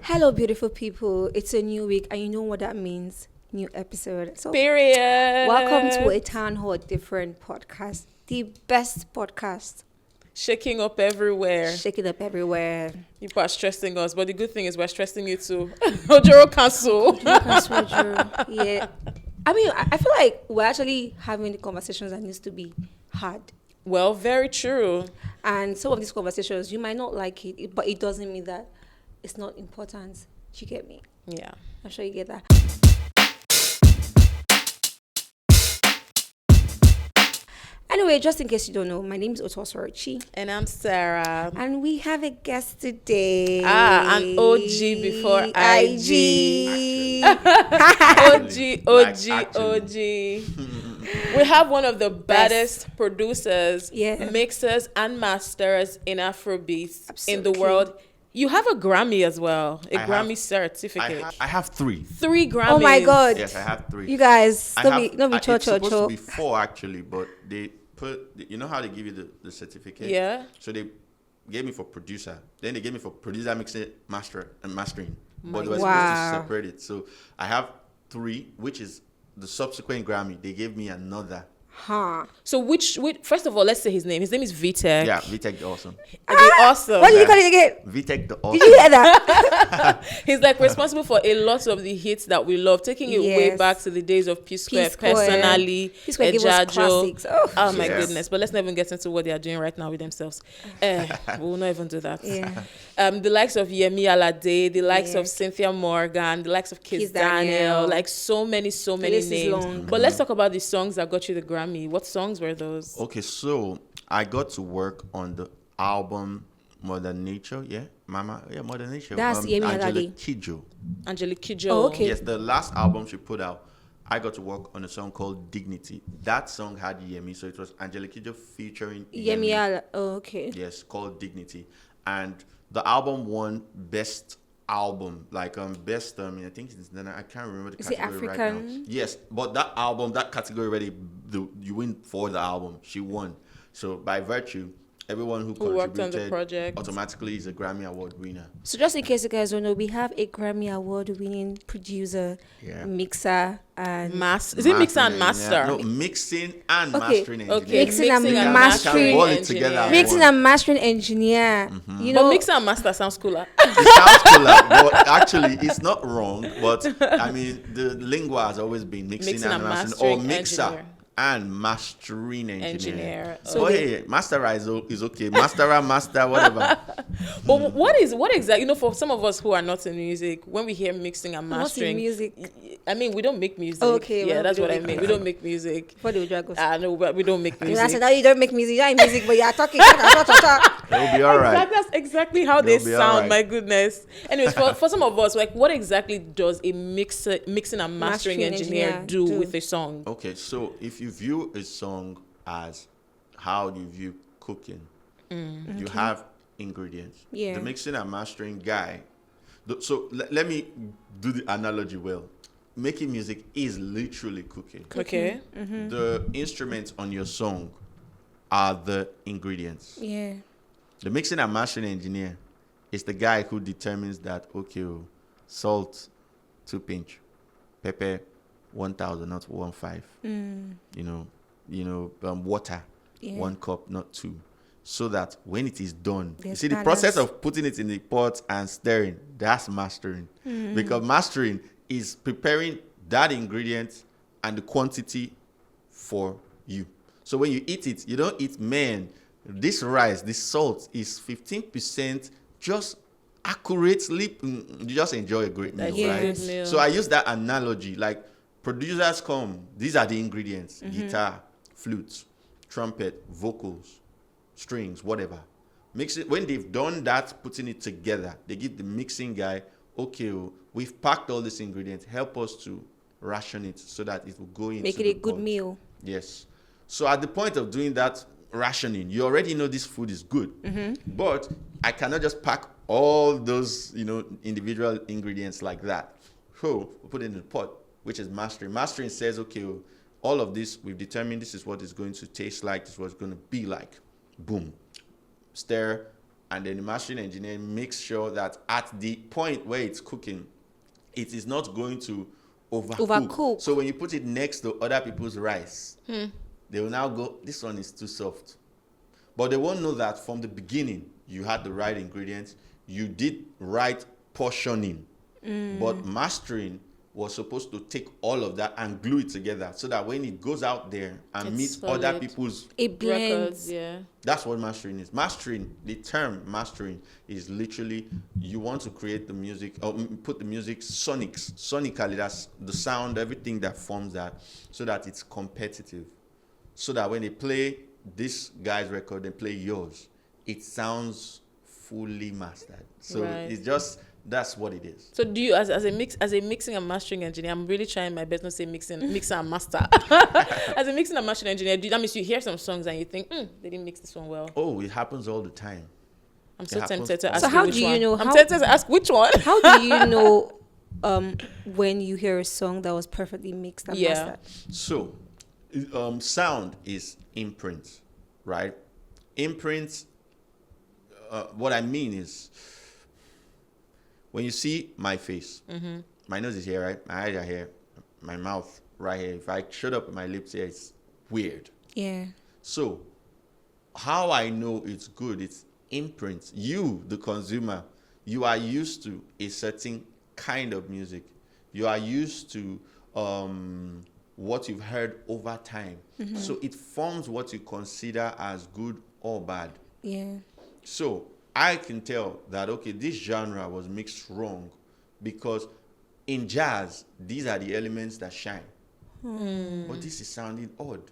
Hello, beautiful people. It's a new week, and you know what that means. New episode. So, Period. welcome to a Town Hall Different podcast, the best podcast. Shaking up everywhere. Shake it up everywhere. People are stressing us, but the good thing is we're stressing you too. Ojoro Council. Yeah. I mean, I feel like we're actually having the conversations that needs to be had. Well, very true. And some of these conversations, you might not like it, but it doesn't mean that it's not important. You get me? Yeah. I'm sure you get that. Anyway, just in case you don't know, my name is Otosorochi. And I'm Sarah. And we have a guest today. An OG before IG. OG. We have one of the baddest producers, mixers, and masters in Afrobeats in the world. You have a Grammy as well, Grammy certificate. I have three. 3 Grammys. Oh my God! Yes, I have 3. You guys, don't be It's supposed to be 4 actually, but they put. You know how they give you the certificate? Yeah. So they gave me for producer. Then they gave me for producer, mixing, master, and mastering. But they were supposed to separate it. So I have 3, which is the subsequent Grammy. They gave me another. So which first of all, let's say his name. His name is VTEK. Yeah, VTEK the Awesome. Awesome. What did you call it again? VTEK the Awesome. Did you hear that? He's like responsible for a lot of the hits that we love, taking it way back to the days of P Square, personally, Ejajo. Oh my goodness. But let's not even get into what they are doing right now with themselves. We will not even do that. Yeah. The likes of Yemi Alade, the likes of Cynthia Morgan, the likes of Kiss Daniel, like so many names. But let's talk about the songs that got you the Grammy. What songs were those? Okay, so I got to work on the album Mother Nature, Mother Nature. That's Yemi Alade. Angelique Kidjo. Oh, okay. Yes, the last album she put out, I got to work on a song called Dignity. That song had Yemi, so it was Angelique Kidjo featuring Yemi Alade. Oh, okay. Yes, called Dignity. And the album won Best Album, like best I think it's I can't remember the category right now. Yes, but that album, that category already, you win for the album. She won. So by virtue, everyone who worked contributed on the project automatically is a Grammy Award winner. So just in case you guys don't know, we have a Grammy Award winning producer, mixer, and Is it mixer and master? Yeah. No, mixing and mastering engineer. Okay, mixing and mastering engineer. Mixing and mastering engineer. You know, but mixer and master sounds cooler. It sounds cooler, but actually it's not wrong. But I mean, the lingua has always been mixing and mastering, or mixer. Engineer. And mastering engineer. So hey, masterer is okay. Masterer, master, whatever. But what exactly? You know, for some of us who are not in music, when we hear mixing and mastering, music. I mean, we don't make music. Okay, yeah, well, that's what I mean. We don't make music. For the dragons. No, but we don't make music. I said, no, you don't make music. You ain't music, but you're talking. Talk. It'll be all right. That's exactly how they sound. Right. My goodness. Anyways, for some of us, like, what exactly does a mixing and mastering engineer do with a song? Okay, so if you view a song as how you view cooking, you have ingredients. The mixing and mastering guy. So let me do the analogy well. Making music is literally cooking. Okay. The instruments on your song are the ingredients. Yeah. The mixing and mastering engineer is the guy who determines that, okay, salt 2 pinch, pepper 1,000, not 1.5. Water 1 cup, not 2. So that when it is done, you see the process of putting it in the pot and stirring, that's mastering. Because mastering is preparing that ingredient and the quantity for you. So when you eat it, you don't eat, this rice, this salt is 15% just accurately. You just enjoy a great meal, right? So I use that analogy. Like, producers come, these are the ingredients: guitar, flute, trumpet, vocals, strings, whatever. Mix it. When they've done that, putting it together, they give the mixing guy, okay, we've packed all these ingredients. Help us to ration it so that it will go into make it a good meal. Yes. So at the point of doing that rationing, you already know this food is good, but I cannot just pack all those, individual ingredients like that. So we put it in the pot, which is mastering. Mastering says, okay, all of this, we've determined this is what it's going to taste like, this is what it's going to be like. Boom. Stir and then the mastering engineer makes sure that at the point where it's cooking, it is not going to overcook. So when you put it next to other people's rice, they will now go, this one is too soft. But they won't know that from the beginning, you had the right ingredients, you did right portioning. But mastering was supposed to take all of that and glue it together so that when it goes out there and meets other people's records, that's what mastering is. Mastering, the term mastering is literally you want to create the music or put the music sonically, that's the sound, everything that forms that, so that it's competitive. So that when they play this guy's record, they play yours, it sounds fully mastered. So it's just, that's what it is. So do you, as a mixing and mastering engineer, I'm really trying my best not to say mixer and master. As a mixing and mastering engineer, that means you hear some songs and you think, they didn't mix this one well. Oh, it happens all the time. I'm so tempted to ask so how which do you one. know? I'm tempted to ask which one. How do you know when you hear a song that was perfectly mixed and mastered? So, sound is imprint, right? Imprint, what I mean is, when you see my face, my nose is here, right? My eyes are here, my mouth right here. If I shut up with my lips here, it's weird. Yeah. So, how I know it's good, it's imprint. You, the consumer, you are used to a certain kind of music. You are used to what you've heard over time. So it forms what you consider as good or bad. Yeah. So I can tell that, okay, this genre was mixed wrong because in jazz, these are the elements that shine. But this is sounding odd.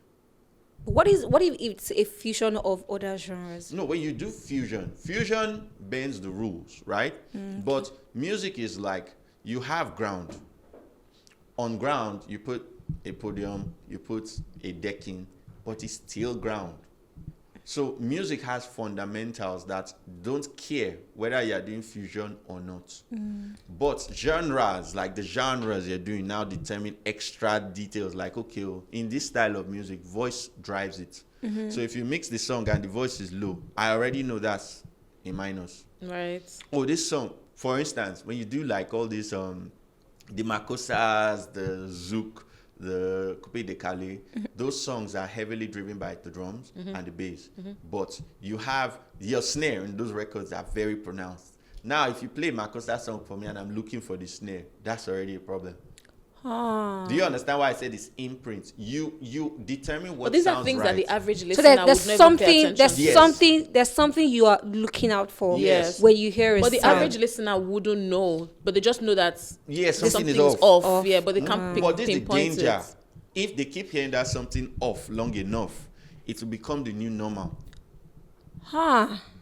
What if it's a fusion of other genres? No, when you do fusion bends the rules, right? But music is like, you have ground. On ground, you put a podium, you put a decking, but it's still ground. So music has fundamentals that don't care whether you're doing fusion or not. But genres, like the genres you're doing now, determine extra details. Like, okay, in this style of music, voice drives it. So if you mix the song and the voice is low, I already know that's a minus. Right. Oh, this song, for instance, when you do like all these, the Makosas, the Zouk, the Coupe de Calais, those songs are heavily driven by the drums and the bass. But you have your snare in those records are very pronounced. Now, if you play Makosa song for me and I'm looking for the snare, that's already a problem. Do you understand why I said it's imprint? You determine what. But these sounds are things right. that the average listener So there's would never pay attention. there's something you are looking out for. Yes. When you hear a But the sound. average listener wouldn't know, but they just know that something is something's off. Yeah, but they can't But this is the pinpoint danger. it. If they keep hearing that something off long enough, it will become the new normal.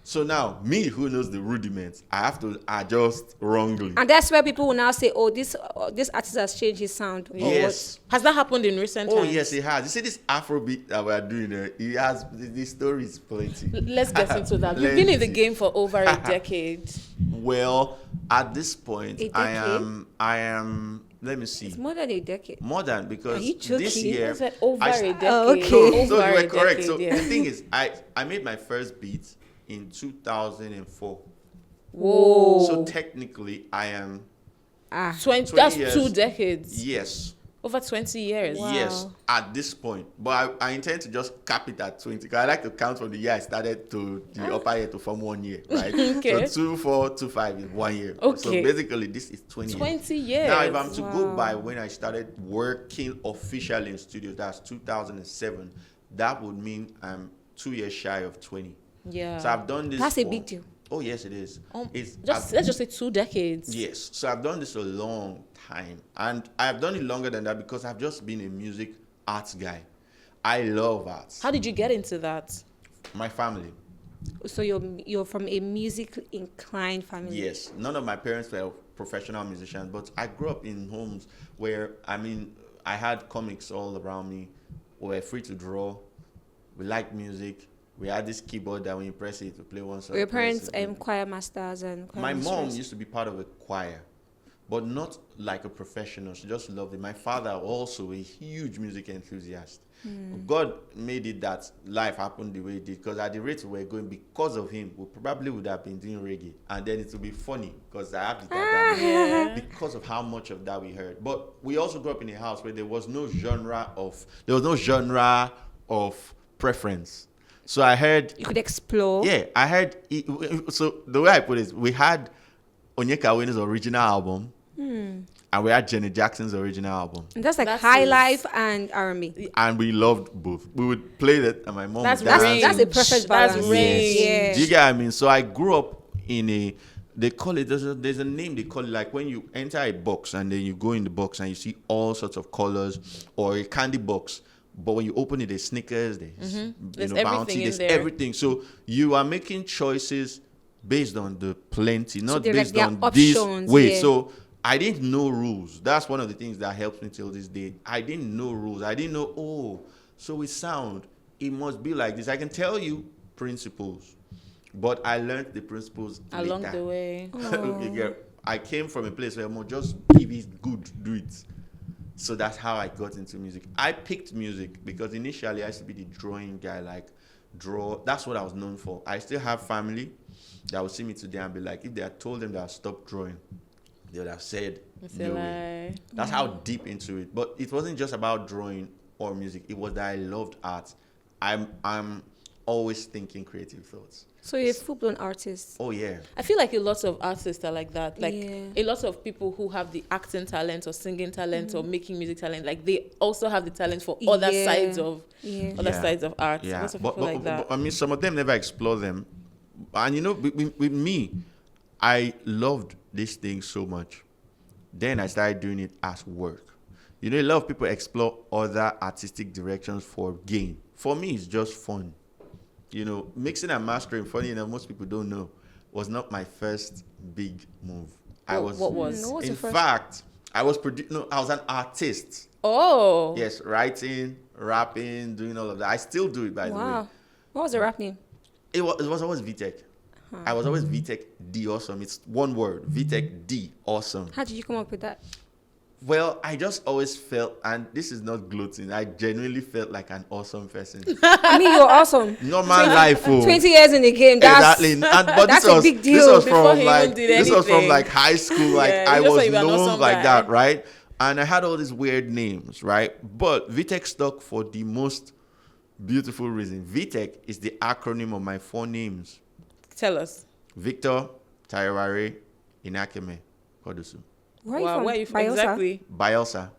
So now, me who knows the rudiments, I have to adjust wrongly. And that's where people will now say, "Oh, this artist has changed his sound." Yes. Has that happened in recent times? Oh yes, it has. You see this Afrobeat that we are doing, it has the story is plenty. Let's get into that. You've been in the game for over a decade. Well, at this point, A I am. Let me see. It's more than a decade. More than, because Are you joking? this year I said over a decade. Oh, okay. So Over you were a correct. decade, So yeah. the thing is, I made my first beat in 2004. Whoa. So technically, I am 20, 20 that's years. 2 decades. Yes. Over 20 years. Wow. Yes, at this point. But I intend to just cap it at 20. Because I like to count from the year I started to the upper year to form 1 year, right? Okay. So 2, 4, 2, 5 is 1 year. Okay. So basically, this is 20 years. 20 years. Now, if I'm to go by when I started working officially in studios, that's 2007, that would mean I'm 2 years shy of 20. Yeah. So I've done this. That's a big deal. Oh, yes, it is. Let's just say 2 decades. Yes. So I've done this a long time. And I've done it longer than that because I've just been a music arts guy. I love arts. How did you get into that? My family. So you're from a music inclined family. Yes. None of my parents were professional musicians, but I grew up in homes where, I had comics all around me. We were free to draw. We liked music. We had this keyboard that when you press it, to play one song. Were your parents choir masters and choir My mom mistress? used to be part of a choir, but not like a professional. She just loved it. My father also a huge music enthusiast. God made it that life happened the way it did, because at the rate we were going, because of him, we probably would have been doing reggae, and then it would be funny because I have the dada because of how much of that we heard. But we also grew up in a house where there was no genre of preference. So I heard you could explore. Yeah, I heard. So the way I put it, we had Onyeka Onye's original album. And we had Janet Jackson's original album. And that's High Life and R&B. And we loved both. We would play that, and my mom that's a perfect balance. That's range. Yeah. Do you get what I mean? So I grew up in they call it, there's a name they call it, like when you enter a box and then you go in the box and you see all sorts of colors, or a candy box. But when you open it, there's Snickers, there's Bounty, there's everything. So you are making choices based on the plenty, not based on this way. Yeah. So I didn't know rules. That's one of the things that helps me till this day. I didn't know rules. I didn't know, so with sound, it must be like this. I can tell you principles, but I learned the principles along later. The way. I came from a place where just give it good, do it. So that's how I got into music. I picked music because initially I used to be the drawing guy, draw. That's what I was known for. I still have family that would see me today and be like, if they had told them that I stopped drawing, they would have said no way. That's how deep into it. But it wasn't just about drawing or music. It was that I loved art. I'm always thinking creative thoughts. So you're a full-blown artist. Oh, yeah. I feel like a lot of artists are like that. A lot of people who have the acting talent or singing talent or making music talent, they also have the talent for other sides of sides of art. Yeah. Lots of people like that. But, I mean, some of them never explore them. And, with me, I loved this thing so much. Then I started doing it as work. A lot of people explore other artistic directions for gain. For me, it's just fun. Mixing and mastering, funny enough, most people don't know, was not my first big move. What was? In fact, I was an artist. Oh. Yes, writing, rapping, doing all of that. I still do it, by the way. Wow. What was the rap name? It was always VTEK. I was always VTEK D Awesome. It's one word, VTEK D Awesome. How did you come up with that? Well, I just always felt, and this is not gloating, I genuinely felt like an awesome person. I mean, you're awesome. Normal life. 20 years in the game. Exactly. But that's a big deal. This was from high school. I was known like that, right? And I had all these weird names, right? But VTEK stuck for the most beautiful reason. VTEK is the acronym of my 4 names. Tell us. Victor, Taiware, Inakeme, Kodusu. Where are you from? Exactly? Bayelsa.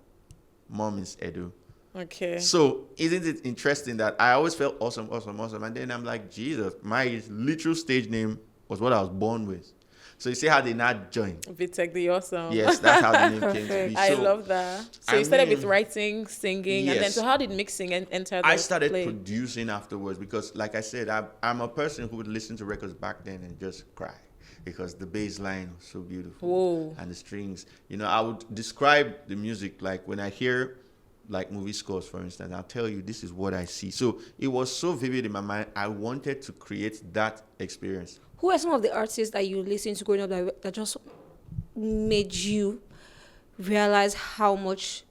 Mom is Edo. Okay. So isn't it interesting that I always felt awesome. And then I'm like, Jesus, my literal stage name was what I was born with. So you see how they not join. VTEK the Awesome. Yes, that's how the name came to be. I love that. So you started with writing, singing, and then so how did mixing enter the I started producing afterwards because, like I said, I'm a person who would listen to records back then and just cry. Because the bass line was so beautiful. Whoa. And the strings. I would describe the music like when I hear movie scores, for instance, I'll tell you this is what I see. So it was so vivid in my mind. I wanted to create that experience. Who are some of the artists that you listened to growing up that just made you realize how much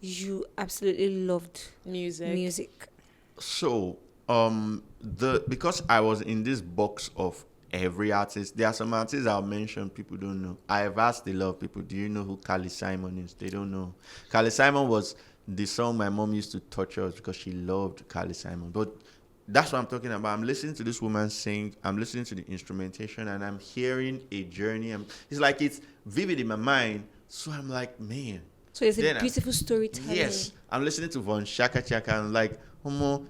you absolutely loved music? So because I was in this box of every artist. There are some artists I'll mention people don't know. I have asked a lot of people, do you know who Carly Simon is? They don't know. Carly Simon was the song my mom used to torture us because she loved Carly Simon. But that's what I'm talking about. I'm listening to this woman sing. I'm listening to the instrumentation, and I'm hearing a journey. It's like it's vivid in my mind. So I'm like, man. So it's a beautiful storytelling. Yes. I'm listening to Von Shaka Chaka and like,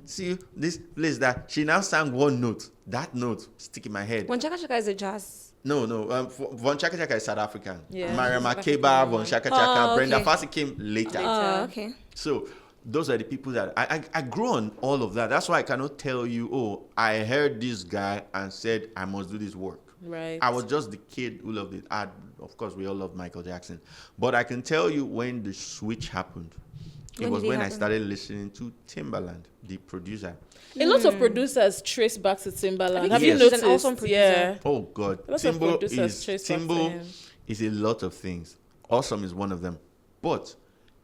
see this place that she now sang one note. That note stick in my head. Von Shaka Chaka is a jazz. No. Von Shaka Chaka is South African. Yeah. Maria Makeba, Von Shaka Chaka, Brenda okay. Fassie came later. Okay. So those are the people that I grew on all of that. That's why I cannot tell you, I heard this guy and said I must do this work. Right. I was just the kid who loved it. Of course, we all love Michael Jackson. But I can tell you when the switch happened. It was when I started listening to Timbaland, the producer. A lot of producers trace back to Timbaland. Have Yes. you noticed? He's an awesome producer. Yeah. Oh God, A lot of producers trace back to Timbo him. is a lot of things. Awesome is one of them. But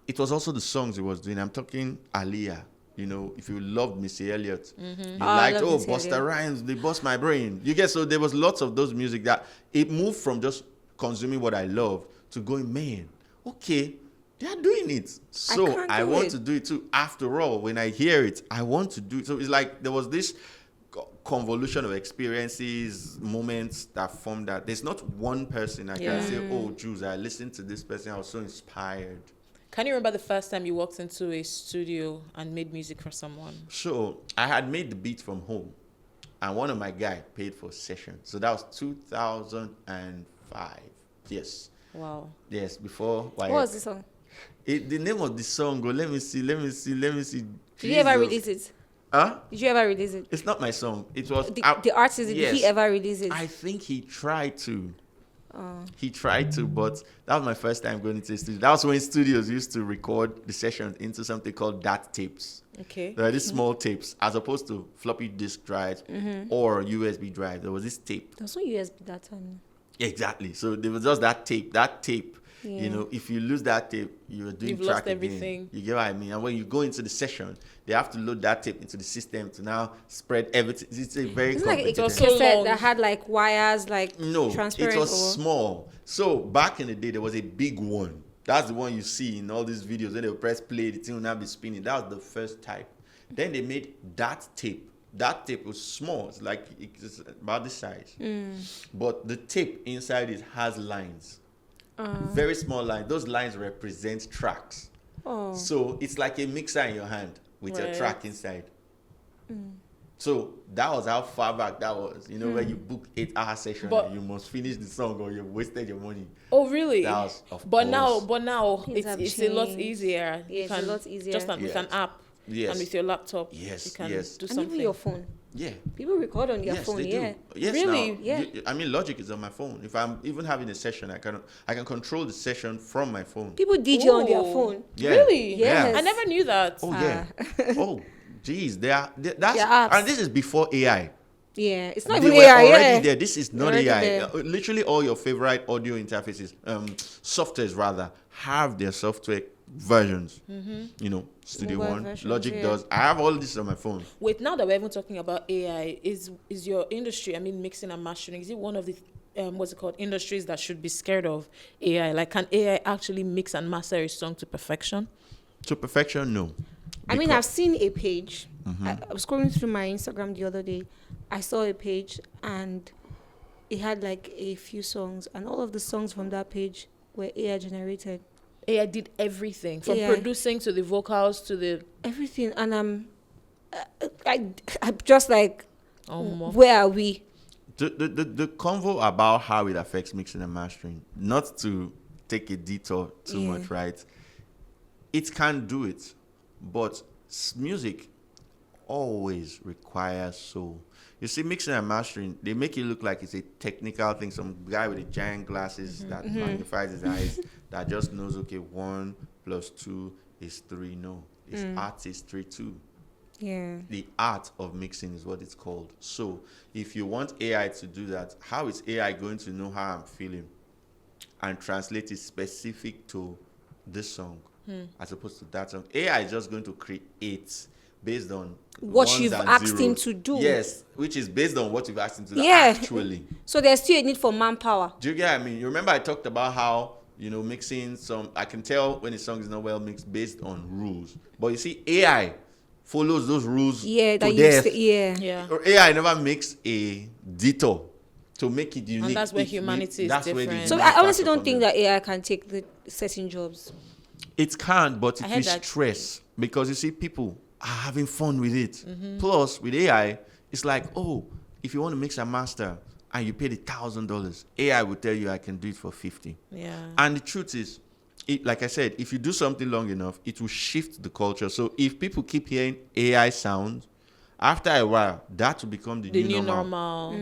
it was also the songs he was doing. I'm talking Aliyah. You know, if you loved Missy Elliott, you liked, Busta Rhymes, they bust my brain. You get, so there was lots of those music that it moved from just consuming what I love to going, man, okay, they are doing it. So I want to do it too. After all, when I hear it, I want to do it. So it's like there was this convolution of experiences, moments that formed that. There's not one person I can say, oh, Jules, I listened to this person, I was so inspired. Can you remember the first time you walked into a studio and made music for someone? So I had made the beat from home, and one of my guys paid for a session. So that was 2005. Yes. Wow. Yes, before. What was the song? The name of the song, let me see. Did you ever release it? Huh? Did you ever release it? It's not my song. It was the artist. Did he ever release it? I think he tried to. He tried to, but that was my first time going into the studio. That was when studios used to record the sessions into something called DAT tapes. Okay. There are these small tapes, as opposed to floppy disk drives or USB drive. There was this tape. There was no USB that time. Exactly. So there was just that tape. That tape. Yeah. You know, if you lose that tape, you're doing You've track lost everything. Again. You get what I mean? And when you go into the session, they have to load that tape into the system to now spread everything. It's a very complicated. Like a cassette that had like wires, like no, transparent. it was small. So back in the day, there was a big one. That's the one you see in all these videos. When they press play, the thing will now be spinning. That was the first type. Then they made that tape. That tape was small. It's like it's about this size. But the tape inside it has lines. Very small lines. Those lines represent tracks. So it's like a mixer in your hand with a track inside. So that was how far back that was. You know, when you book 8-hour session, and you must finish the song or you wasted your money. Oh, really? That was, but now it's a lot easier. Yeah, it's a lot easier. Just with an app. Yes. And with your laptop. Yes. You can do something. And even your phone. Yeah. People record on their phone. They do. Yes, really? Now, yeah. I mean, Logic is on my phone. If I'm even having a session, I can control the session from my phone. People DJ on their phone. Yeah. Really? Yes. I never knew that. Oh yeah. Oh, geez. That's apps. and this is before AI. Yeah, it's not They even were AI. already there. This is not AI. There. Literally, all your favorite audio interfaces, softwares rather, have their software versions. You know, Studio Mobile One, versions, Logic does. I have all this on my phone. Wait, now that we're even talking about AI, is your industry, I mean, mixing and mastering, is it one of the what's it called, industries that should be scared of AI? Like, can AI actually mix and master a song to perfection? To perfection, no. I mean, I've seen a page. I was scrolling through my Instagram the other day. I saw a page and it had like a few songs, and all of the songs from that page were AI generated. AI did everything from producing to the vocals to the everything, and I'm just like, where are we? The convo about how it affects mixing and mastering, not to take a detour too much, right? It can do it, but music always requires soul. You see, mixing and mastering, they make it look like it's a technical thing. Some guy with the giant glasses that magnifies his eyes that just knows, okay, 1 + 2 is 3. No, it's artistry too. Yeah. The art of mixing is what it's called. So if you want AI to do that, how is AI going to know how I'm feeling and translate it specific to this song as opposed to that song? AI is just going to create based on what you've asked him to do. Yes, which is based on what you've asked him to do, actually. So there's still a need for manpower. Do you get what I mean? You remember I talked about how, you know, mixing some, I can tell when a song is not well mixed based on rules. But you see, AI follows those rules to death. Or AI never makes a detour to make it unique. And that's where humanity is different. So I honestly don't think that AI can take the certain jobs. It can, but it will stress. Because you see, people are having fun with it. Plus, with AI, it's like, oh, if you want to mix and master and you paid $1,000, AI will tell you I can do it for $50. Yeah. And the truth is, like I said, if you do something long enough, it will shift the culture. So if people keep hearing AI sounds, after a while, that will become the new normal.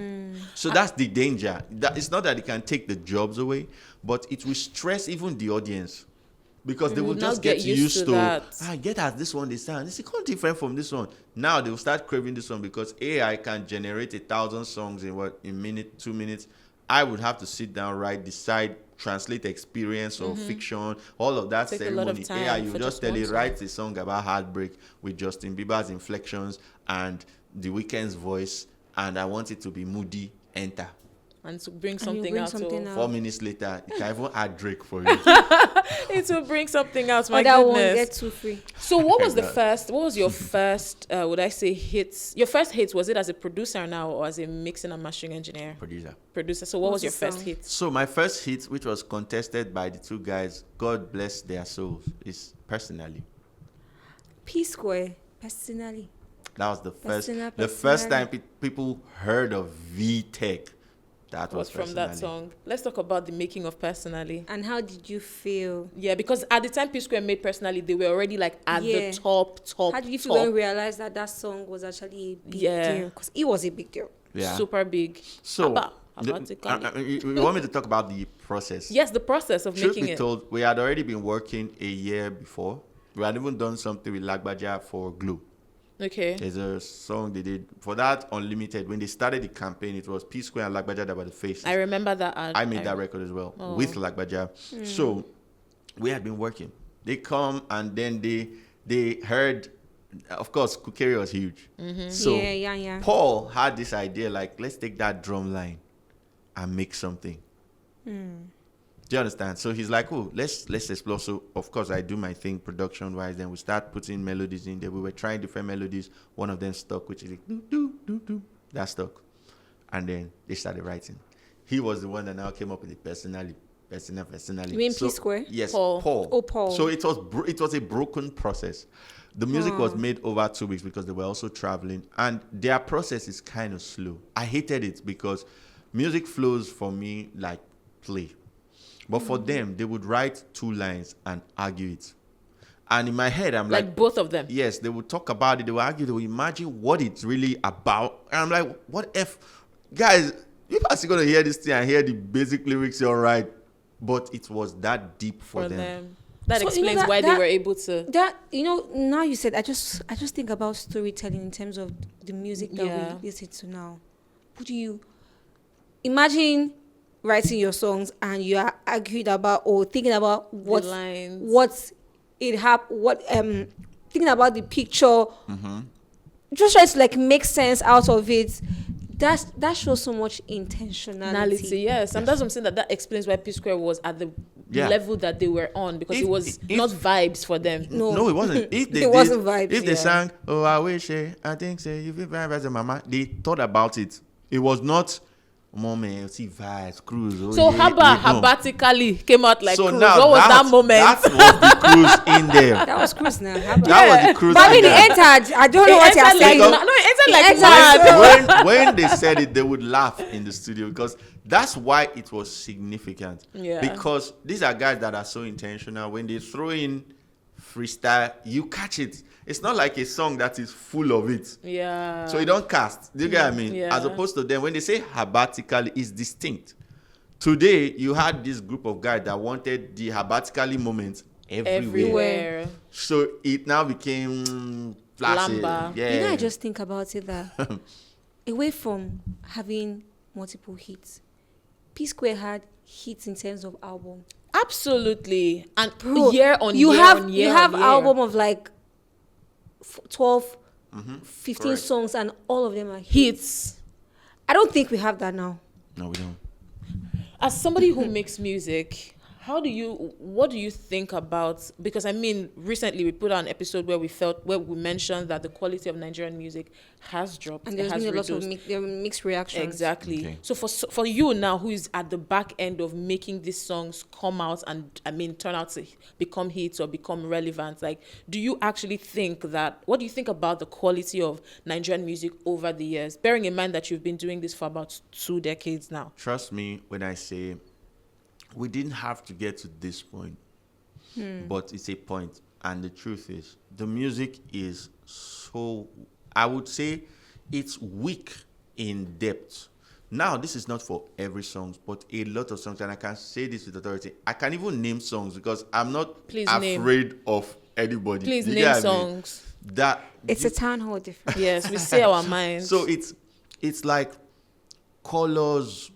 So that's the danger. It's not that it can take the jobs away, but it will stress even the audience. Because they will just get used to get as this one they sound. This is quite different from this one. Now they will start craving this one because AI can generate 1,000 songs in minute, 2 minutes. I would have to sit down, decide translate experience or fiction, all of that Take ceremony. a lot of time AI, you for just tell it, write a song about heartbreak with Justin Bieber's inflections and The Weeknd's voice, and I want it to be moody, enter. And to bring something out. 4 minutes later, you can even add Drake for you. It will bring something out. My that goodness. won't get too free. So what was what was your first, would I say, hits? Your first hits, was it as a producer now or as a mixing and mastering engineer? Producer. So what was your first hit? So my first hit, which was contested by the two guys, God bless their souls, is Personally. P-Square, Personally. That was the first time people heard of VTEK. That was from that song. Let's talk about the making of Personally. And how did you feel? Yeah, because at the time P-Square made Personally, they were already like at the top. How did you feel when you realized that song was actually a big deal? Because it was a big deal. Yeah. Super big. So, you want me to talk about the process? Yes, the process of making it. Truth be told, we had already been working a year before. We had even done something with Lagbaja for Glow. Okay. There's a song they did for that Unlimited. When they started the campaign, it was P-Square and Lagbaja that were the faces. I remember that. I made that record as well with Lagbaja. So we had been working. They come and then they heard, of course, Kukeri was huge. So Paul had this idea, like, let's take that drum line and make something. Do you understand? So he's like, oh, let's explore. So, of course, I do my thing production-wise. Then we start putting melodies in there. We were trying different melodies. One of them stuck, which is like, do, do, do, do. That stuck. And then they started writing. He was the one that now came up with the personally. You mean P-Square? Yes, Paul. Oh, Paul. So it was a broken process. The music was made over 2 weeks because they were also traveling. And their process is kind of slow. I hated it because music flows for me like play. But for them, they would write 2 lines and argue it. And in my head, I'm like both of them? Yes, they would talk about it. They would argue. They would imagine what it's really about. And I'm like, what if... Guys, you're actually going to hear this thing and hear the basic lyrics, you're right. But it was that deep for them. That explains why they were able to... Now you said, I just think about storytelling in terms of the music that we listen to now. Would you... Imagine... writing your songs and you are arguing about or thinking about thinking about the picture, just trying to like make sense out of it. That shows so much intentionality. Yes, and that's what I'm saying, that explains why P-Square was at the level that they were on, because it was not vibes for them. No, it wasn't. It wasn't vibes. If they sang, oh, I wish, I think, say, you feel very bad, mama, they thought about it. It was not. Moment, see vibes, cruise. Oh, so Habatically came out like so cruise. Now what was that moment? That was the cruise in there. That was cruise now. That was the cruise. But when it entered, I don't know what you're saying. It entered like when they said it, they would laugh in the studio because that's why it was significant. Yeah. Because these are guys that are so intentional. When they throw in freestyle, you catch it. It's not like a song that is full of it. Yeah. So you don't cast. Do you get what I mean? Yeah. As opposed to them, when they say habatically, it's distinct. Today, you had this group of guys that wanted the habatically moments everywhere. So it now became flashy. Yeah. I just think about it that away from having multiple hits, P-Square had hits in terms of album. Absolutely. And year on year. You have album of like 12, 15 songs, and all of them are hits. I don't think we have that now. No, we don't. As somebody who makes music, what do you think about, because I mean, recently we put out an episode where we mentioned that the quality of Nigerian music has dropped. And there's been a lot of mixed reactions. Exactly. Okay. So for you now, who is at the back end of making these songs come out and, I mean, turn out to become hits or become relevant, like, do you actually think what do you think about the quality of Nigerian music over the years? Bearing in mind that you've been doing this for about 2 decades now. Trust me when I say we didn't have to get to this point, but it's a point. And the truth is, the music is so, I would say, it's weak in depth. Now, this is not for every song, but a lot of songs, and I can say this with authority. I can even name songs because I'm not afraid of anybody. Please name songs. It's a town hall difference. Yes, we say our minds. So it's like Colors,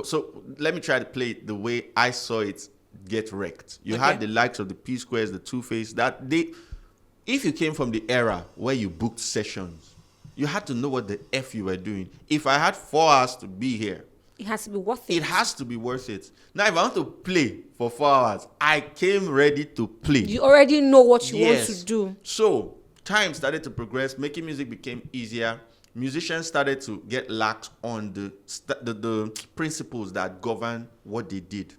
So let me try to play it the way I saw it get wrecked. You had the likes of the P Squares, the Two Face, that they, if you came from the era where you booked sessions, you had to know what the F you were doing. If I had 4 hours to be here, it has to be worth it. It has to be worth it. Now, if I want to play for 4 hours, I came ready to play. You already know what you want to do. So time started to progress. Making music became easier. Musicians started to get lax on the principles that govern what they did.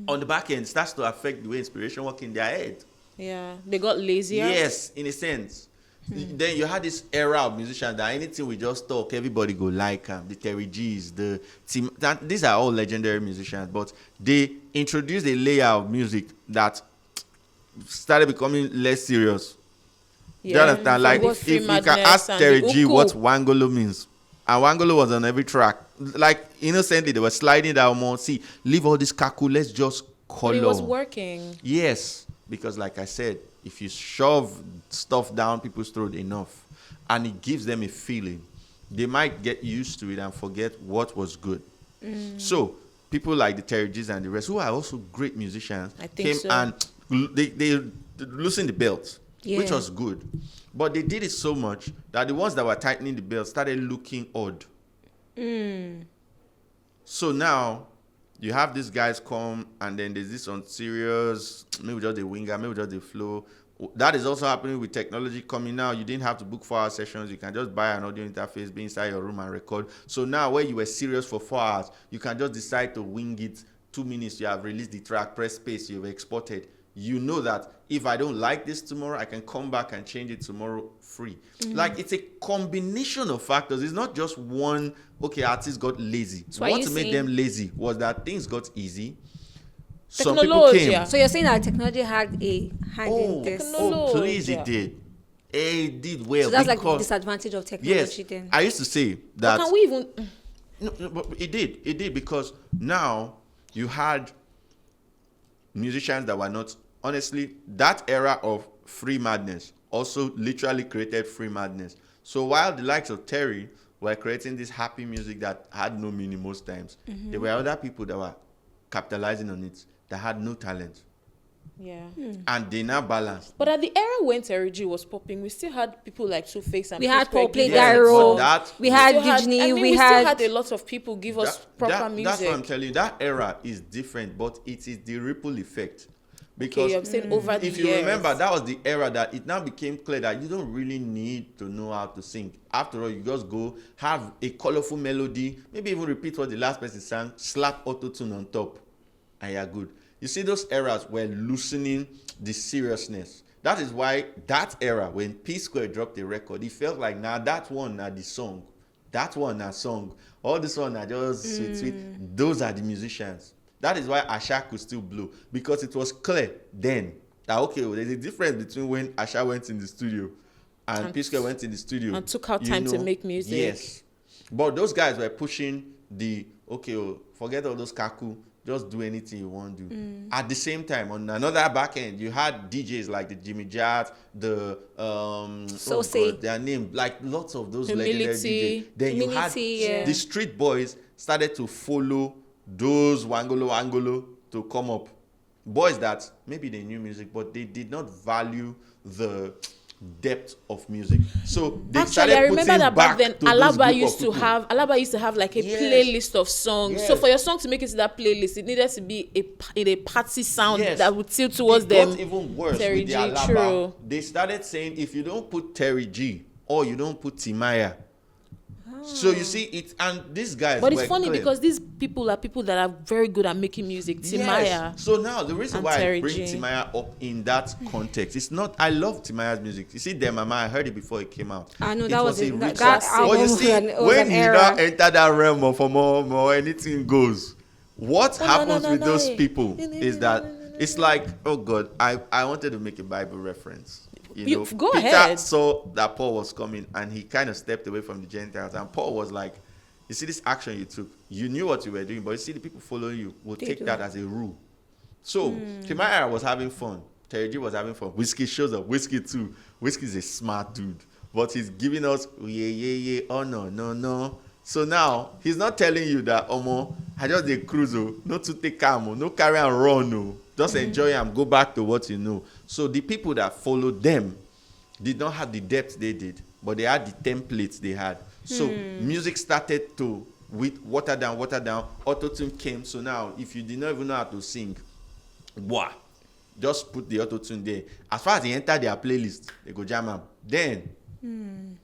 On the back end, it starts to affect the way inspiration works in their head. Yeah, they got lazier. Yes, in a sense. Then you had this era of musicians that anything we just talk, everybody go like them. The Terry G's, the team. These are all legendary musicians, but they introduced a layer of music that started becoming less serious. Yeah. Do you understand? Like, if you can ask Terry G what Wangolo means, and Wangolo was on every track. Like, innocently, they were sliding down more. See, leave all this kaku, let's just color. It was working. Yes, because like I said, if you shove stuff down people's throat enough and it gives them a feeling, they might get used to it and forget what was good. So people like the Terry G's and the rest, who are also great musicians, came and they loosened the belt, which was good. But they did it so much that the ones that were tightening the belt started looking odd. So now you have these guys come, and then there's this on serious, maybe just the winger, maybe just the flow. That is also happening with technology coming now. You didn't have to book 4-hour sessions. You can just buy an audio interface, be inside your room and record. So now where you were serious for 4 hours, you can just decide to wing it. 2 minutes, you have released the track, press space, you've exported. You know that if I don't like this tomorrow, I can come back and change it tomorrow free. Like, it's a combination of factors. It's not just one, artists got lazy. So what to make them lazy was that things got easy. Some people came. So you're saying that technology had a hand in this? Oh, please, it did. It did well. So that's like the disadvantage of technology then. I used to say that. But can we even... No, but it did. It did, because now you had musicians that were not... Honestly, that era of free madness also literally created free madness. So while the likes of Terry were creating this happy music that had no meaning most times, there were other people that were capitalizing on it that had no talent. Yeah. And they now balanced. But at the era when Terry G was popping, we still had people like Two Face and we had Paul Play Gyro. We had Disney. We still had a lot of people give us proper music. That's what I'm telling you. That era is different, but it is the ripple effect. Because I'm saying over the if you remember, that was the era that it now became clear that you don't really need to know how to sing. After all, you just go have a colorful melody, maybe even repeat what the last person sang, slap auto-tune on top, and you're good. You see, those eras were loosening the seriousness. That is why that era, when P Square dropped the record, it felt like, now that one are the song. That one are song. All this one are just sweet. Those are the musicians. That is why Asha could still blow, because it was clear then that, there's a difference between when Asha went in the studio and P Square went in the studio. And took out time to make music. Yes. But those guys were pushing the, forget all those kaku, just do anything you want to do. At the same time, on another back end, you had DJs like the Jimmy Jazz, the, their name, like lots of those legendary DJs. Then you had the street boys started to follow those Wangolo to come up. Boys that maybe they knew music, but they did not value the depth of music. So they started I remember that back then Alaba used to have like a playlist of songs. Yes. So for your song to make it to that playlist, it needed to be in a party sound that would tilt towards them. It got even worse Terry with the Alaba. True. They started saying, if you don't put Terry G or you don't put Timaya. So you see it, and these guys. But it's funny because these people are people that are very good at making music. Timaya. Yes. So now the reason why I bring Timaya up in that context, it's not. I love Timaya's music. You see, Mama, I heard it before it came out. I know that was a rich album. You see, when you now enter that realm of more anything goes. What happens with those people is that it's like, oh God, I wanted to make a Bible reference. Go Peter ahead. saw that Paul was coming and he kind of stepped away from the Gentiles. And Paul was like, you see this action you took, you knew what you were doing, but you see the people following you will take that as a rule. So Timaya was having fun. Terry G was having fun. Whiskey shows up. Whiskey too. Whiskey is a smart dude. But he's giving us, oh no. So now he's not telling you that Omo, I just a cruise, not to take calm, no carry and run, no. Just enjoy and go back to what you know. So the people that followed them did not have the depth they did, but they had the templates they had. So music started to with water down, auto-tune came. So now if you did not even know how to sing, wow, just put the auto-tune there. As far as they enter their playlist, they go jam up. Then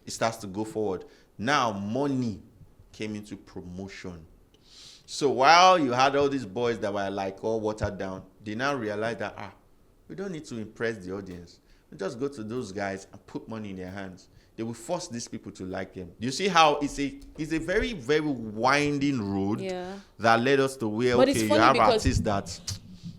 it starts to go forward. Now money came into promotion. So while you had all these boys that were like all watered down, they now realize that we don't need to impress the audience. We just go to those guys and put money in their hands. They will force these people to like them. Do you see how it's a very, very winding road that led us to where you have artists that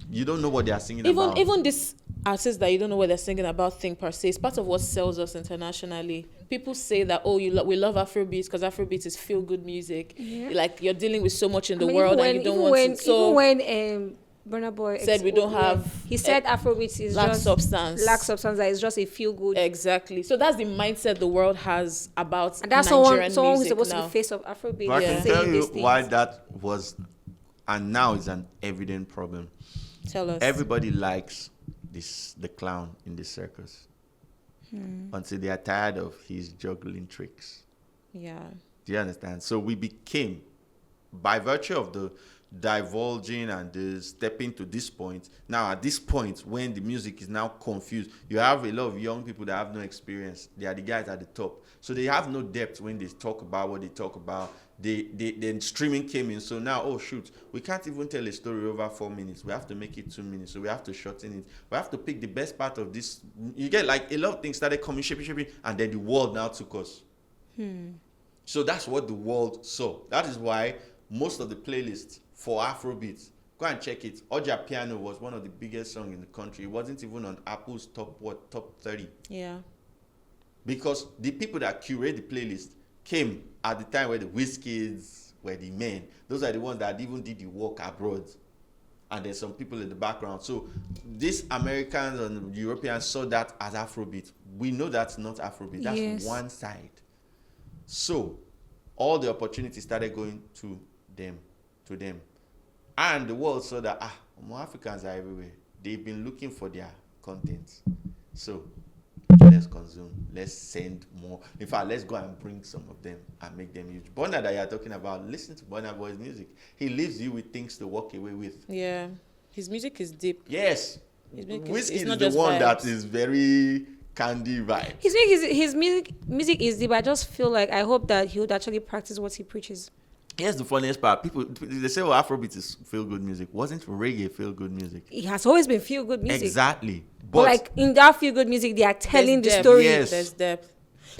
you don't know what they are singing about. Even this artists that you don't know what they're singing about thing per se is part of what sells us internationally. People say that we love Afrobeats because Afrobeats is feel good music. Like you're dealing with so much in the world and you don't want to. So even when Burna Boy said we don't have, he said Afrobeats is lack substance. That is just a feel good. Exactly. So that's the mindset the world has about and that's Nigerian someone who's music supposed now. to be face of Afrobeats. But I can tell you why that was, and now is an evident problem. Tell us. Everybody likes the clown in the circus until they are tired of his juggling tricks. Yeah. Do you understand? So we became, by virtue of the divulging and the stepping to this point, now at this point when the music is now confused, you have a lot of young people that have no experience. They are the guys at the top. So they have no depth when they talk about what they talk about. Then streaming came in. So now, oh shoot, we can't even tell a story over 4 minutes. We have to make it 2 minutes. So we have to shorten it. We have to pick the best part of this. You get like a lot of things started coming, shaping, and then the world now took us. So that's what the world saw. That is why most of the playlists for Afrobeats, go and check it. Oja Piano was one of the biggest songs in the country. It wasn't even on Apple's top 30. Yeah. Because the people that curate the playlist came at the time where the Wizkids were the men. Those are the ones that even did the work abroad. And there's some people in the background. So these Americans and Europeans saw that as Afrobeat. We know that's not Afrobeat. That's one side. So all the opportunities started going to them. And the world saw that, more Africans are everywhere. They've been looking for their content. So let's consume. Let's send more. In fact, let's go and bring some of them and make them huge. Burna that you're talking about, listen to Burna Boy's music. He leaves you with things to walk away with. Yeah. His music is deep. Yes. Whiskey is the one vibes. That is very candy vibe. His music is deep. I just feel like I hope that he would actually practice what he preaches. Here's the funniest part. People, they say, Afrobeat is feel-good music. Wasn't reggae feel-good music? It has always been feel-good music. Exactly. But like, in that feel-good music, they are telling the story. Yes. There's depth.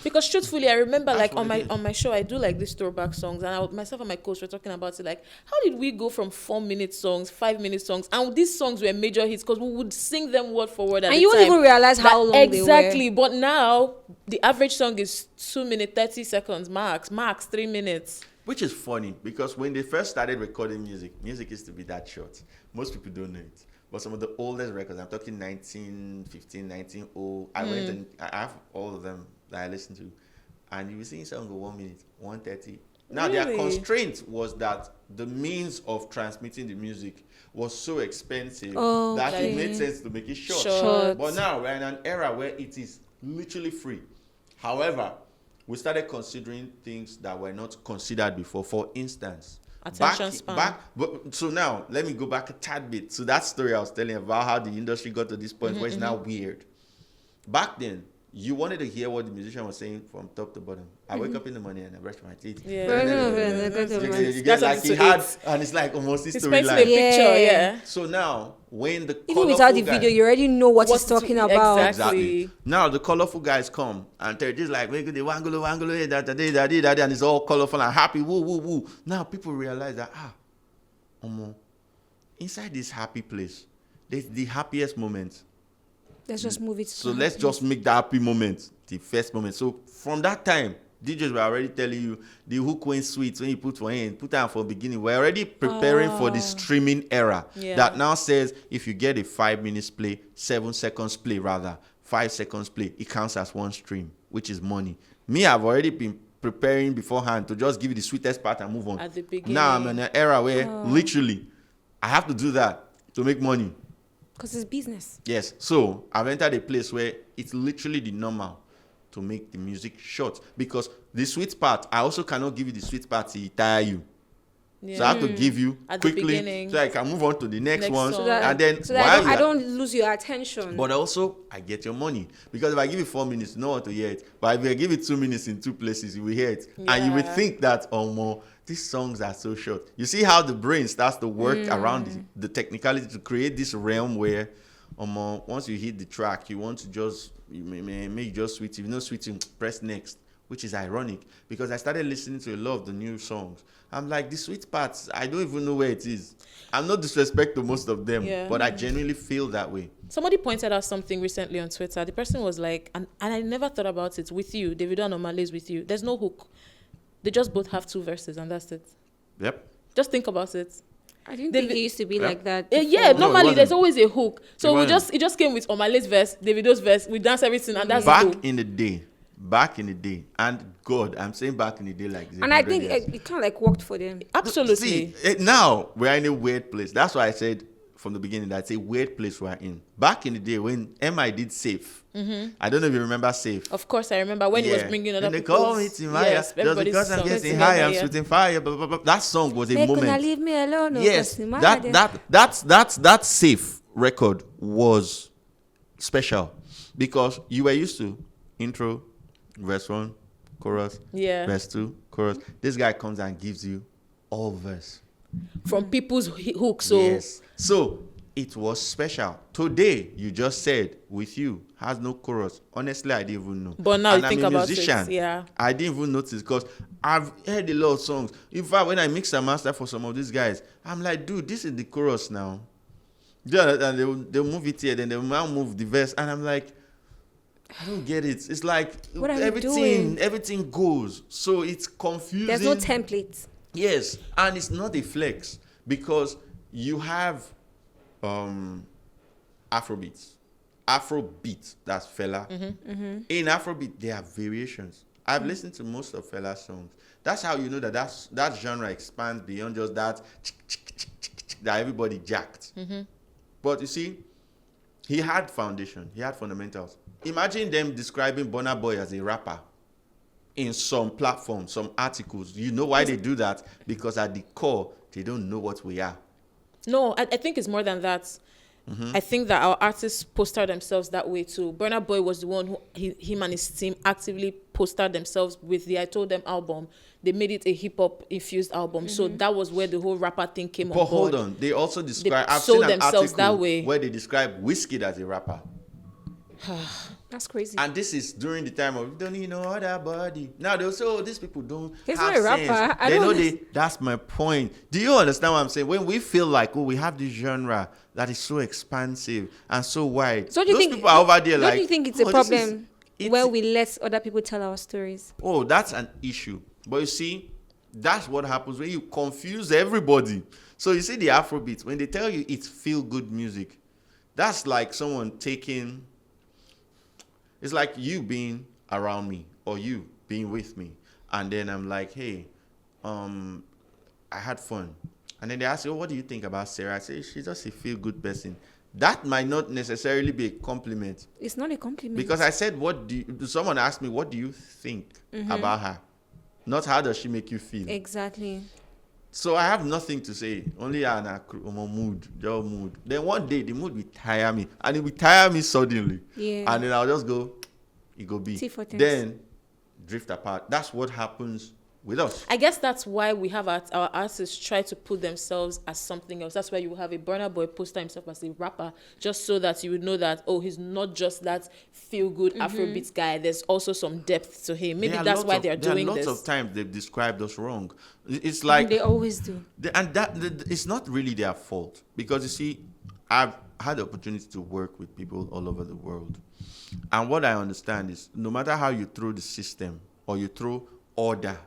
Because truthfully, I remember like on my show, I do like these throwback songs. And myself and my coach were talking about it. Like, how did we go from 4-minute songs, 5-minute songs? And these songs were major hits because we would sing them word for word at the time. And you wouldn't even realize how long they were. Exactly. But now, the average song is 2 minutes, 30 seconds max 3 minutes. Which is funny because when they first started recording music used to be that short. Most people don't know it. But some of the oldest records, I'm talking 1915, 1900, I went and I have all of them that I listen to. And you will sing songs of 1 minute, 1:30. Now, really? Their constraint was that the means of transmitting the music was so expensive that it made sense to make it short. But now we're in an era where it is literally free. However, we started considering things that were not considered before. For instance, attention span. So now, let me go back a tad bit to that story I was telling about how the industry got to this point where it's now weird. Back then, you wanted to hear what the musician was saying from top to bottom. I wake up in the morning and I brush my teeth. Yeah. You get like he had, and it's like almost his story line. Picture, So now, when the even without the video, you already know what he's talking about. Exactly. Now the colorful guys come and they're just like, make the wangolo, and it's all colorful and happy, woo, woo, woo. Now people realize that inside this happy place, there's the happiest moment. Let's just move it. So let's just make the happy moment the first moment. So from that time, DJs were already telling you the hook went sweet when you put for end, put down for beginning. We're already preparing for the streaming era that now says if you get a 5 minutes play, 7 seconds play rather, 5 seconds play, it counts as one stream, which is money. Me, I've already been preparing beforehand to just give you the sweetest part and move on. At the beginning. Now I'm in an era where literally I have to do that to make money. Because it's business. Yes. So I've entered a place where it's literally the normal to make the music short. Because the sweet part, I also cannot give you the sweet part to tire you. Yeah. So I have to give you at quickly so I can move on to the next one. So that, and then so that I don't lose your attention. But also, I get your money. Because if I give you 4 minutes, you know what to hear it. But if I give you 2 minutes in 2 places, you will hear it. Yeah. And you will think that, oh, more, these songs are so short. You see how the brain starts to work around the technicality to create this realm where once you hit the track, you want to just, you may just switch. If you know switching, press next. Which is ironic because I started listening to a lot of the new songs. I'm like, the sweet parts, I don't even know where it is. I'm not disrespect to most of them, but I genuinely feel that way. Somebody pointed out something recently on Twitter. The person was like, and I never thought about it with you, Davido and Omale's with you. There's no hook. They just both have 2 verses and that's it. Yep. Just think about it. I didn't think it used to be like that. Yeah, normally there's always a hook. So it just came with Omale's verse, Davido's verse, we dance everything and that's back in the day, and God, I'm saying back in the day like this. And I think it kind of like worked for them. Absolutely. See, now we're in a weird place. That's why I said from the beginning that it's a weird place we're in. Back in the day when MI did Safe, I don't know if you remember Safe. Of course, I remember when he was bringing other people. They call me Timaya. Yes, just because I'm getting high, I'm shooting fire. Blah, blah, blah. That song was a moment. Leave me alone. Yes, that Safe record was special because you were used to intro, verse 1, chorus, verse 2, chorus. This guy comes and gives you all verse. From people's hooks. Yes. So it was special. Today, you just said, with you, has no chorus. Honestly, I didn't even know. But now and you think about it, I didn't even notice because I've heard a lot of songs. In fact, when I mix and master for some of these guys, I'm like, dude, this is the chorus now. And they'll move it here, then they'll now move the verse. And I'm like, I don't get it. It's like everything goes. So it's confusing. There's no template. Yes, and it's not a flex because you have Afrobeats. Afrobeat, that's Fela. In Afrobeat, there are variations. I've listened to most of Fela's songs. That's how you know that genre expands beyond just that that everybody jacked. But you see, he had foundation. He had fundamentals. Imagine them describing Burna Boy as a rapper in some platforms, some articles. You know why they do that? Because at the core, they don't know what we are. No, I think it's more than that. I think that our artists poster themselves that way too. Burna Boy was the one who, him and his team actively postered themselves with the I Told Them album. They made it a hip-hop infused album. So that was where the whole rapper thing came on board. But hold on. They also describe, I've seen an article that way. where they describe Wizkid as a rapper. That's crazy. And this is during the time of don't need no other body. Now they'll say, oh, these people don't He's have not a rapper. sense. That's my point. Do you understand what I'm saying? When we feel like, oh, we have this genre that is so expansive and so wide. So those people are over there like, don't you think it's a problem where we let other people tell our stories? Oh, that's an issue. But you see, that's what happens when you confuse everybody. So you see the Afrobeats, when they tell you it's feel-good music, that's like someone taking... It's like you being around me or you being with me. And then I'm like, hey, I had fun. And then they ask you, oh, what do you think about Sarah? I say, she's just a feel-good person. That might not necessarily be a compliment. It's not a compliment. Because I said, someone asked me, what do you think about her? Not how does she make you feel. Exactly. So I have nothing to say. Only your mood. Then one day the mood will tire me. And it will tire me suddenly. Yeah. And then I'll just go, it go be. Then drift apart. That's what happens with us. I guess that's why we have our artists try to put themselves as something else. That's why you have a Burna Boy poster himself as a rapper, just so that you would know that, oh, he's not just that feel-good Afrobeats guy. There's also some depth to him. Maybe that's why they're doing this. There are lots of times they've described us wrong. It's like... And they always do. And it's not really their fault. Because, you see, I've had the opportunity to work with people all over the world. And what I understand is, no matter how you throw the system or you throw order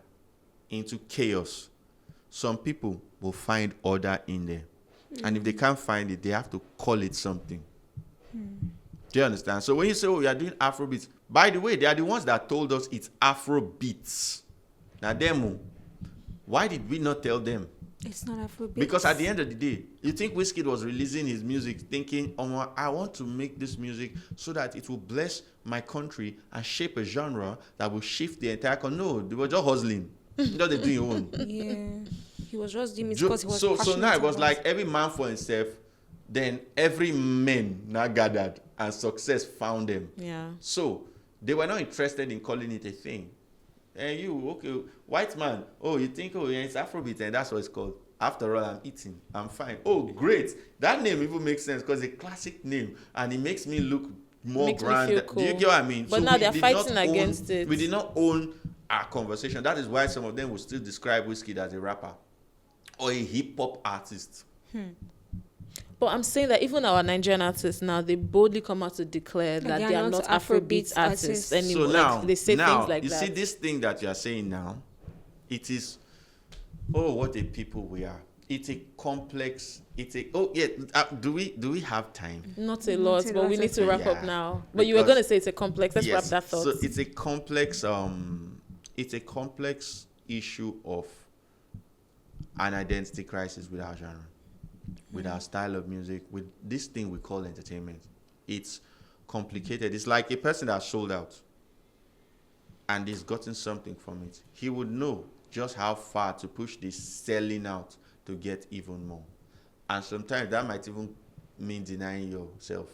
into chaos, some people will find order in there. And if they can't find it, they have to call it something. Do you understand? So when you say, oh, we are doing Afrobeats, by the way, they are the ones that told us it's Afrobeats. Now, them, why did we not tell them? It's not Afrobeats. Because at the end of the day, you think Wizkid was releasing his music thinking, I want to make this music so that it will bless my country and shape a genre that will shift the entire country. No, they were just hustling. Just they doing your own. Yeah. He was just doing it because he was so now it was like every man for himself, then every man now gathered and success found them. Yeah. So they were not interested in calling it a thing. And you, okay, white man, you think, yeah, it's Afrobeat, and that's what it's called. After all, I'm eating, I'm fine. Oh, great. That name even makes sense because it's a classic name, and it makes me look more grand. Cool. Do you get what I mean? But so now they're fighting against it. We did not own our conversation. That is why some of them will still describe Wizkid as a rapper or a hip-hop artist. But I'm saying that even our Nigerian artists now, they boldly come out to declare that they are not Afrobeats artists anymore. So now, like they say things like you that. See this thing that you are saying now, it is, what a people we are. It's a complex, do we have time? Not a lot, but we need to wrap up now. But you were going to say it's a complex, let's wrap that thought. So it's a complex issue of an identity crisis with our genre. With our style of music, with this thing we call entertainment. It's complicated. It's like a person that sold out and is gotten something from it. He would know just how far to push this selling out to get even more. And sometimes that might even mean denying yourself.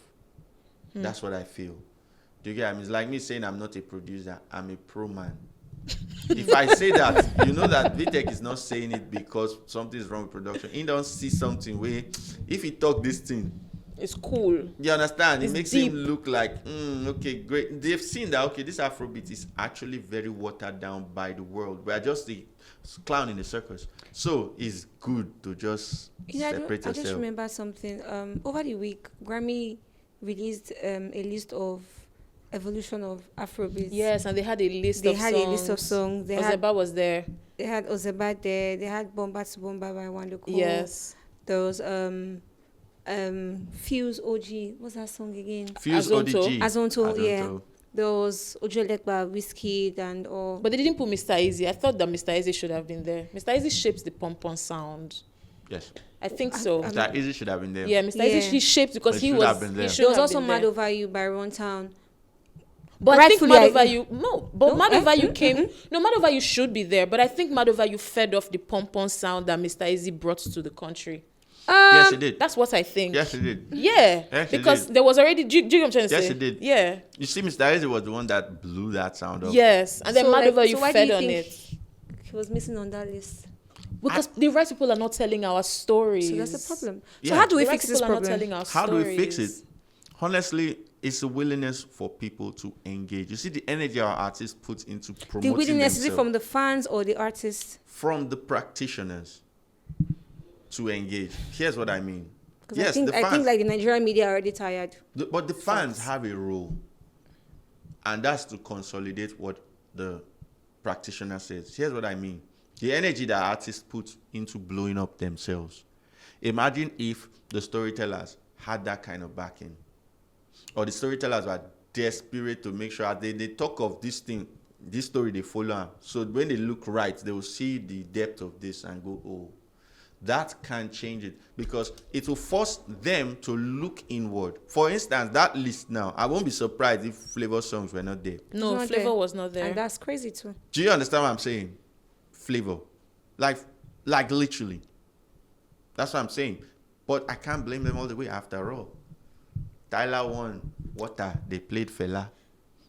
That's what I feel. Do you get what I mean? It's like me saying I'm not a producer, I'm a pro man. If I say that, you know that VTEK is not saying it because something is wrong with production. He don't see something where, if he talk this thing, it's cool. You understand? It's it makes deep. him look like, okay, great. They've seen that, okay, this Afrobeat is actually very watered down by the world. We are just a clown in the circus. So it's good to just separate yourself. I just remember something. Over the week, Grammy released a list of evolution of Afrobeats. Yes, and they had a list of songs. Ozeba was there. They had Ozeba there. They had Bomba to Bomba by Wandoko. Yes. There was Fuse OG. What's that song again? Fuse Azonto. Azonto, yeah. There was Ojolekba, Wizkid and all. But they didn't put Mr. Easy. I thought that Mr. Easy should have been there. Mr. Easy shapes the pom-pom sound. Yes. I think so. Mr. Easy should have been there. Yeah, Mr. Easy, he shaped because he was... There was also Mad Over You by Runtown. But I think Mad Over You... No, but Mad Over You came... No, Mad Over You should be there. But I think Mad Over You fed off the pom-pom sound that Mr. Easy brought to the country. Yes, it did. That's what I think. Yes, it did. Yeah. Yes, because there was already... Do you know what I'm trying to say? Yes, it did. Yeah. You see, Mr. Easy was the one that blew that sound up. Yes. And then Mad Over You fed on it. He was missing on that list. Because the right people are not telling our stories. So that's the problem. Yeah. So how do we fix this problem? How do we fix it? Honestly, it's a willingness for people to engage. You see the energy our artists put into promoting the willingness, themselves. is it from the fans or the artists? From the practitioners to engage. Here's what I mean. Yes, I think like the Nigerian media are already tired. But the fans have a role. And that's to consolidate what the practitioner says. Here's what I mean. The energy that artists put into blowing up themselves. Imagine if the storytellers had that kind of backing. Or the storytellers were desperate to make sure they talk of this thing, this story they follow. So when they look right, they will see the depth of this and go, oh, that can change it. Because it will force them to look inward. For instance, that list now, I won't be surprised if Flavor songs were not there. No, Flavor was not there. And that's crazy too. Do you understand what I'm saying? Flavor. Like literally. That's what I'm saying. But I can't blame them all the way after all. Tyler won Water. They played Fela.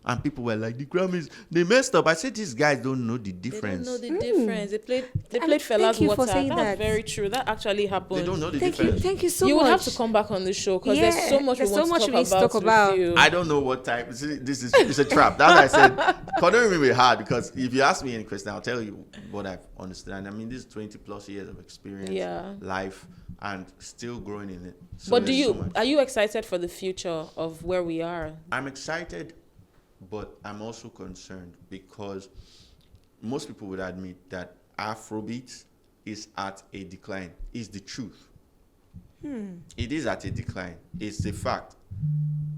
And people were like, the Grammys, they messed up. I said, these guys don't know the difference. They don't know the difference. They played Fela's Water. That's very true. That actually happened. They don't know the difference. Thank you so much. You will have to come back on the show because there's so much we want to talk about with you. I don't know what type. It's a trap. That's why I said, cornering me will be hard because if you ask me any question, I'll tell you what I've understood. And I mean, this is 20 plus years of experience, life, and still growing in it. So but are you excited for the future of where we are? I'm excited. But I'm also concerned because most people would admit that Afrobeat is at a decline. It's the truth. It is at a decline. It's a fact.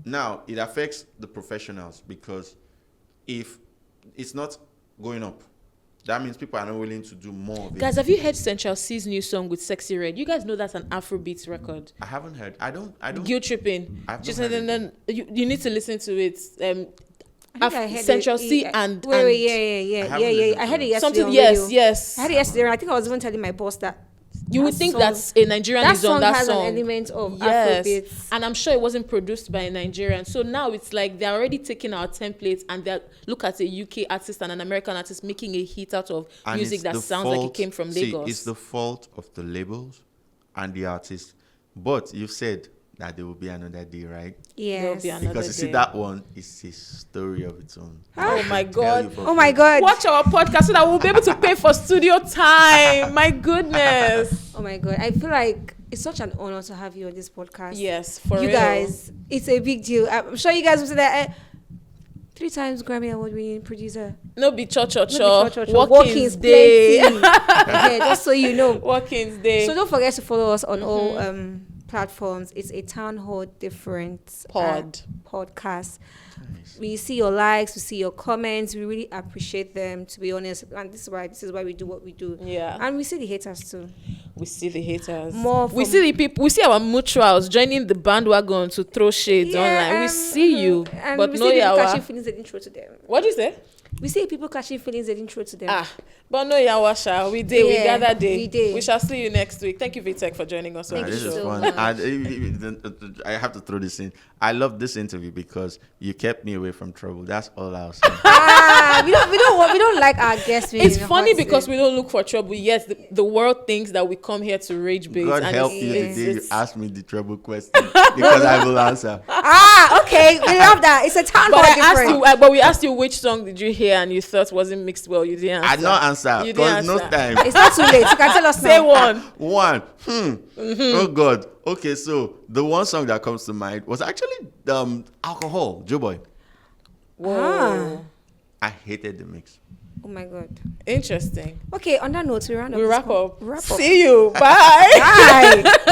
Now, it affects the professionals because if it's not going up, that means people are not willing to do more of it. Guys, have you heard Central C's new song with Sexy Red? You guys know that's an Afrobeats record. I haven't heard. I don't. Guilt Tripping. Just you need to listen to it. I heard Central it, C yeah. and yeah. I heard it yesterday. Something. Yes. I heard it yesterday. I think I was even telling my boss that. You would think that's a Nigerian is on that song. That song has an element of Afrobeats. And I'm sure it wasn't produced by a Nigerian. So now it's like they're already taking our templates and they look at a UK artist and an American artist making a hit out of music that sounds like it came from Lagos. It's the fault of the labels and the artists. But you've said that there will be another day, right? Yes. Because you see, that one is a story of its own. Oh my God. Oh my God. Watch our podcast so that we'll be able to pay for studio time. My goodness. Oh my God. I feel like it's such an honor to have you on this podcast. Yes, for real. You guys, it's a big deal. I'm sure you guys will say that 3 times Grammy Award winning producer. No be cho. Walking's Day. Okay, just so you know. Walking's Day. So don't forget to follow us on all platforms. It's a Town Hall Different podcast. Nice. We see your likes, we see your comments. We really appreciate them, to be honest. And this is why we do what we do. Yeah. And we see the haters too. We see the haters. We see the people. We see our mutuals joining the bandwagon to throw shades online. We see you, and but we no see people yawa. catching feelings they didn't throw to them. What do you say? We see people catching feelings they didn't throw to them. But no yawasha. We gather day. We did. We shall see you next week. Thank you, VTEK, for joining us on the show. This is fun. I have to throw this in. I love this interview because you kept me away from trouble. That's all I'll say. We don't like our guests. It's funny because we don't look for trouble. Yes, the world thinks that we come here to rage bait. God help you the day you ask me the trouble question because I will answer. Okay, we love that. It's a town hall different. But we asked you which song did you hear and you thought wasn't mixed well. You didn't answer. I not answer because no time. It's not too late. You can tell us Say now. one. Oh God. Okay, so the one song that comes to mind was actually Alcohol, Joe Boy. Whoa. I hated the mix. Oh my God. Interesting. Okay, on that note, we wrap up. See you. Bye. Bye.